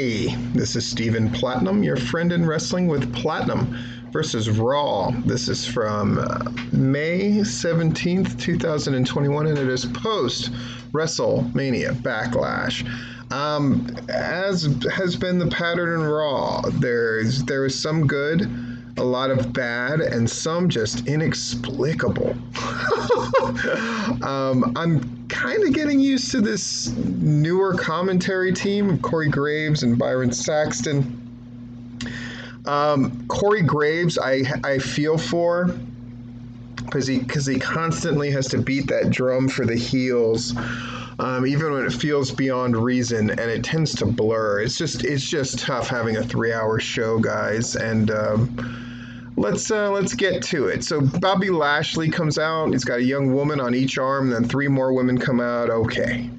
Hey, this is Steven Platinum, your friend in wrestling with Platinum versus Raw. This is from May 17th, 2021, and it is post WrestleMania Backlash. As has been the pattern in Raw, there is some good, a lot of bad, and some just inexplicable. I'm kind of getting used to this newer commentary team of Corey Graves and Byron Saxton. Corey Graves, I feel for, because he constantly has to beat that drum for the heels, even when it feels beyond reason, and it tends to blur. It's just tough having a 3-hour show, guys, and let's get to it. So Bobby Lashley comes out. He's got a young woman on each arm, then 3 more women come out. Okay.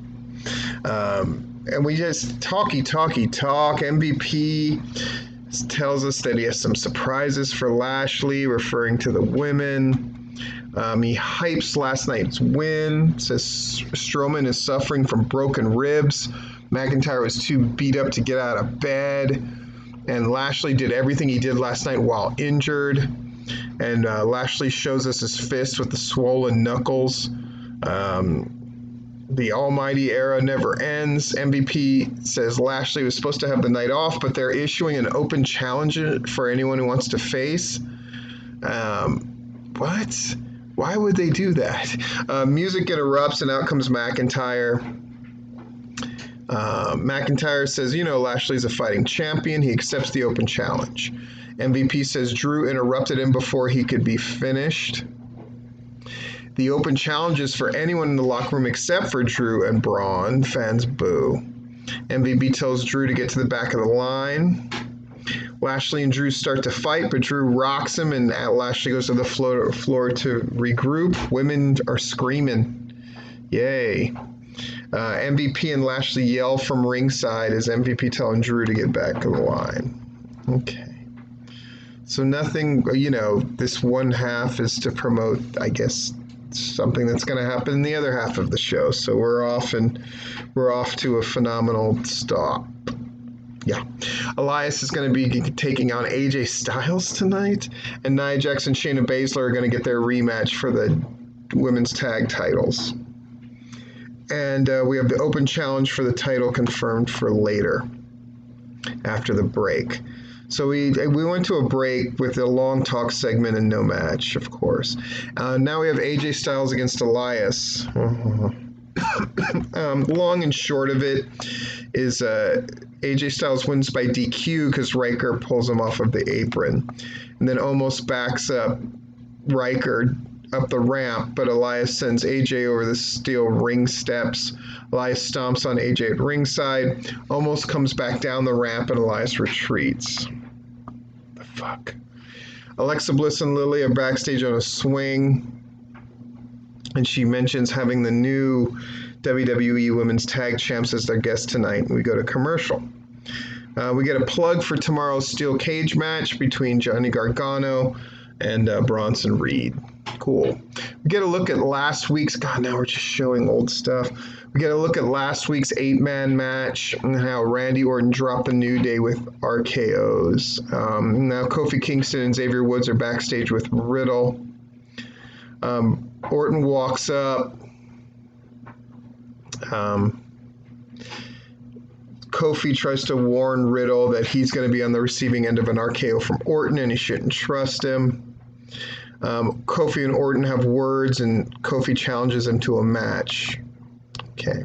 And we just talk. MVP tells us that he has some surprises for Lashley, referring to the women. He hypes last night's win, says Strowman is suffering from broken ribs. McIntyre was too beat up to get out of bed. And Lashley did everything he did last night while injured. And Lashley shows us his fist with the swollen knuckles. The almighty era never ends. MVP says Lashley was supposed to have the night off, but they're issuing an open challenge for anyone who wants to face. What? Why would they do that? Music interrupts, and out comes McIntyre. McIntyre says, Lashley's a fighting champion. He accepts the open challenge. MVP says Drew interrupted him before he could be finished. The open challenge is for anyone in the locker room except for Drew and Braun. Fans boo. MVP tells Drew to get to the back of the line. Lashley and Drew start to fight, but Drew rocks him, and Lashley goes to the floor to regroup. Women are screaming. Yay. MVP and Lashley yell from ringside as MVP telling Drew to get back to the line. Okay. So nothing, this one half is to promote, I guess, something that's going to happen in the other half of the show. So we're off to a phenomenal stop. Yeah. Elias is going to be taking on AJ Styles tonight, and Nia Jax and Shayna Baszler are going to get their rematch for the women's tag titles. And we have the open challenge for the title confirmed for later, after the break. So we went to a break with a long talk segment and no match, of course. Now we have AJ Styles against Elias. Long and short of it is AJ Styles wins by DQ because Riker pulls him off of the apron, and then almost backs up Riker up the ramp, but Elias sends AJ over the steel ring steps. Elias stomps on AJ at ringside, almost comes back down the ramp, and Elias retreats. The fuck? Alexa Bliss and Lily are backstage on a swing, and she mentions having the new WWE Women's Tag Champs as their guest tonight. We go to commercial. We get a plug for tomorrow's steel cage match between Johnny Gargano and Bronson Reed. Cool. We get a look at last week's, God, now we're just showing old stuff. We get a look at last week's 8-man match and how Randy Orton dropped the New Day with RKOs. Now Kofi Kingston and Xavier Woods are backstage with Riddle. Orton walks up. Kofi tries to warn Riddle that he's going to be on the receiving end of an RKO from Orton and he shouldn't trust him. Kofi and Orton have words, and Kofi challenges him to a match. Okay.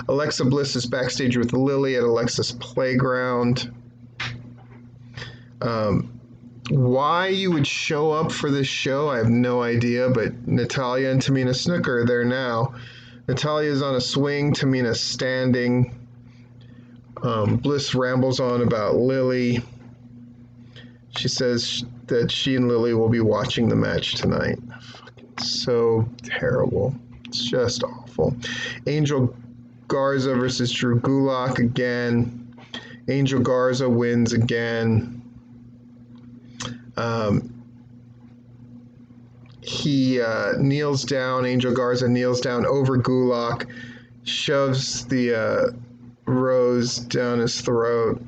Alexa Bliss is backstage with Lily at Alexa's playground. Why you would show up for this show, I have no idea, but Natalya and Tamina Snuka are there now. Natalya's on a swing, Tamina's standing. Bliss rambles on about Lily. She says that she and Lily will be watching the match tonight. Fucking so terrible. It's just awful. Angel Garza versus Drew Gulak again. Angel Garza wins again. He kneels down. Angel Garza kneels down over Gulak, shoves the rose rose down his throat.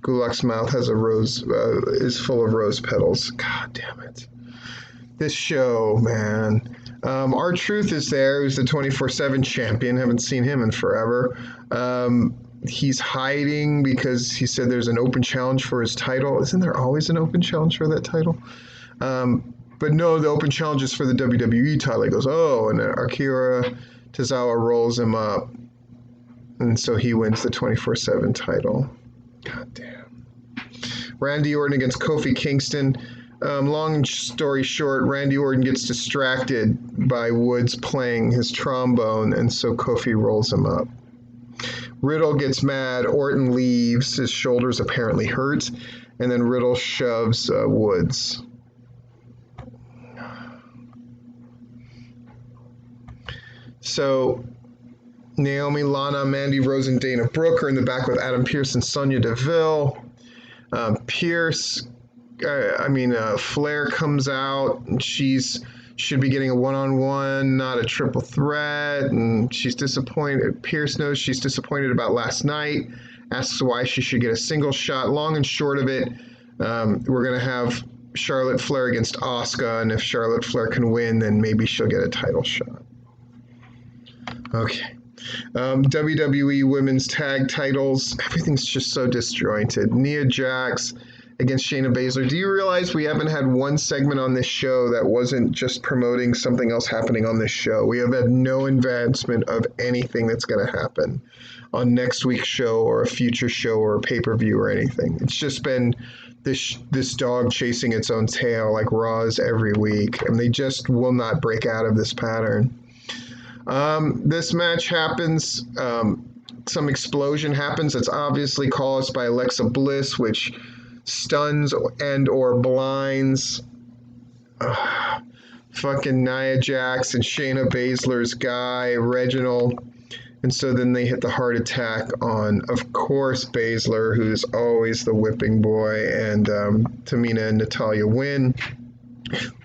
Gulak's mouth has a rose, is full of rose petals. God damn it. This show, man. R-Truth is there, who's the 24/7 champion. Haven't seen him in forever. He's hiding because he said there's an open challenge for his title. Isn't there always an open challenge for that title? But no, the open challenge is for the WWE title. He goes, oh, and Akira Tozawa rolls him up. And so he wins the 24/7 title. God damn. Randy Orton against Kofi Kingston. Long story short, Randy Orton gets distracted by Woods playing his trombone, and so Kofi rolls him up. Riddle gets mad. Orton leaves. His shoulders apparently hurt. And then Riddle shoves Woods. So Naomi, Lana, Mandy Rose, and Dana Brooke are in the back with Adam Pearce and Sonya Deville. Flair comes out, and should be getting a one-on-one, not a triple threat, and she's disappointed. Pearce knows she's disappointed about last night, asks why she should get a single shot. Long and short of it, we're going to have Charlotte Flair against Asuka, and if Charlotte Flair can win, then maybe she'll get a title shot. Okay. WWE Women's Tag Titles. Everything's just so disjointed. Nia Jax against Shayna Baszler. Do you realize we haven't had one segment on this show that wasn't just promoting something else happening on this show? We have had no advancement of anything that's going to happen on next week's show or a future show or a pay-per-view or anything. It's just been this dog chasing its own tail like Raws every week, and they just will not break out of this pattern. This match happens. Some explosion happens that's obviously caused by Alexa Bliss, which stuns and or blinds fucking Nia Jax and Shayna Baszler's guy, Reginald. And so then they hit the heart attack on, of course, Baszler, who's always the whipping boy, and Tamina and Natalya win.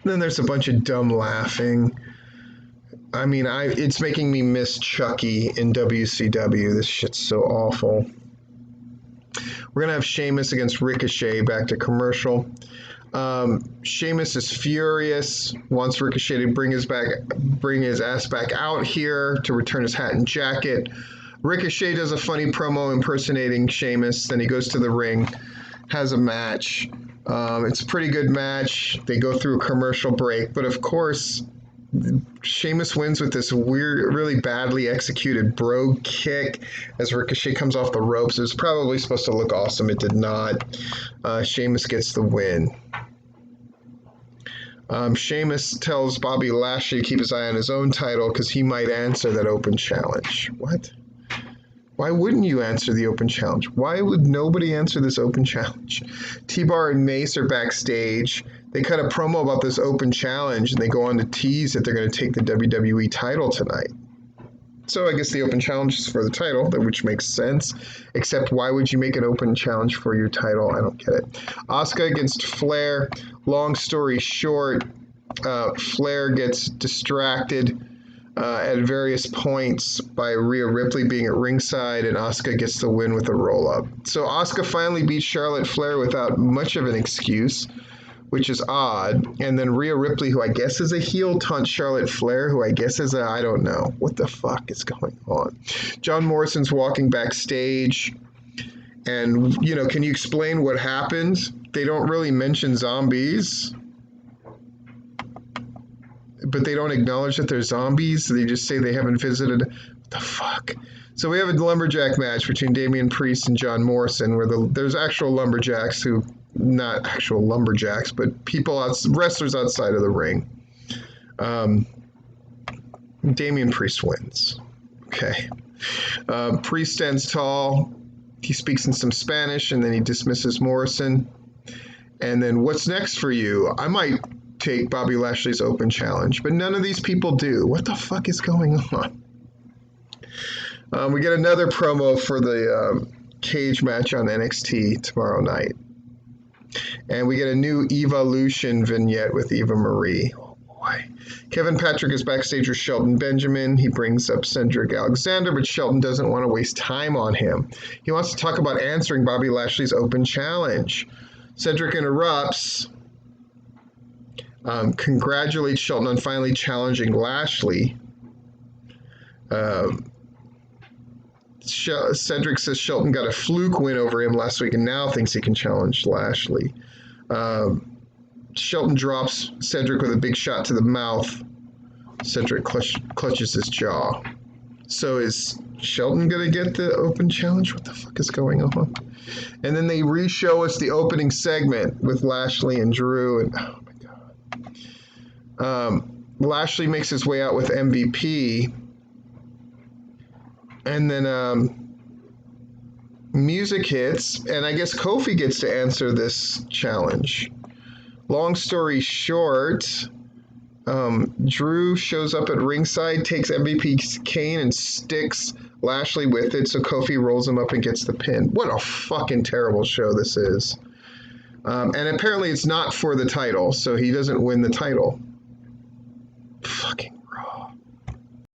Then there's a bunch of dumb laughing. I mean, it's making me miss Chucky in WCW. This shit's so awful. We're going to have Sheamus against Ricochet, back to commercial. Sheamus is furious, wants Ricochet to bring his ass back out here to return his hat and jacket. Ricochet does a funny promo impersonating Sheamus. Then he goes to the ring, has a match. It's a pretty good match. They go through a commercial break, but of course, Sheamus wins with this weird, really badly executed brogue kick as Ricochet comes off the ropes. It was probably supposed to look awesome. It did not. Sheamus gets the win. Sheamus tells Bobby Lashley to keep his eye on his own title because he might answer that open challenge. What? Why wouldn't you answer the open challenge? Why would nobody answer this open challenge? T-Bar and Mace are backstage. They cut a promo about this open challenge, and they go on to tease that they're going to take the WWE title tonight. So I guess the open challenge is for the title, which makes sense. Except why would you make an open challenge for your title? I don't get it. Asuka against Flair. Long story short, Flair gets distracted at various points by Rhea Ripley being at ringside, and Asuka gets the win with a roll-up. So Asuka finally beats Charlotte Flair without much of an excuse, which is odd. And then Rhea Ripley, who I guess is a heel, taunts Charlotte Flair, who I guess is I don't know. What the fuck is going on? John Morrison's walking backstage, and, can you explain what happened? They don't really mention zombies, but they don't acknowledge that they're zombies. They just say they haven't visited. What the fuck? So we have a lumberjack match between Damian Priest and John Morrison, where there's actual lumberjacks who, not actual lumberjacks, but wrestlers outside of the ring. Damian Priest wins. Okay. Priest stands tall. He speaks in some Spanish, and then he dismisses Morrison. And then, what's next for you? I might take Bobby Lashley's open challenge, but none of these people do. What the fuck is going on? We get another promo for the cage match on NXT tomorrow night. And we get a new Evolution vignette with Eva Marie. boy. Kevin Patrick is backstage with Shelton Benjamin. He brings up Cedric Alexander, but Shelton doesn't want to waste time on him. He wants to talk about answering Bobby Lashley's open challenge. Cedric interrupts, congratulates Shelton on finally challenging Lashley. Cedric says Shelton got a fluke win over him last week and now thinks he can challenge Lashley. Shelton drops Cedric with a big shot to the mouth. Cedric clutches his jaw. So is Shelton going to get the open challenge? What the fuck is going on? And then they re-show us the opening segment with Lashley and Drew. And oh my God. Lashley makes his way out with MVP. And then music hits. And I guess Kofi gets to answer this challenge. Long story short, Drew shows up at ringside, takes MVP's cane and sticks Lashley with it, so Kofi rolls him up and gets the pin. What a fucking terrible show this is. And apparently it's not for the title, so he doesn't win the title. Fucking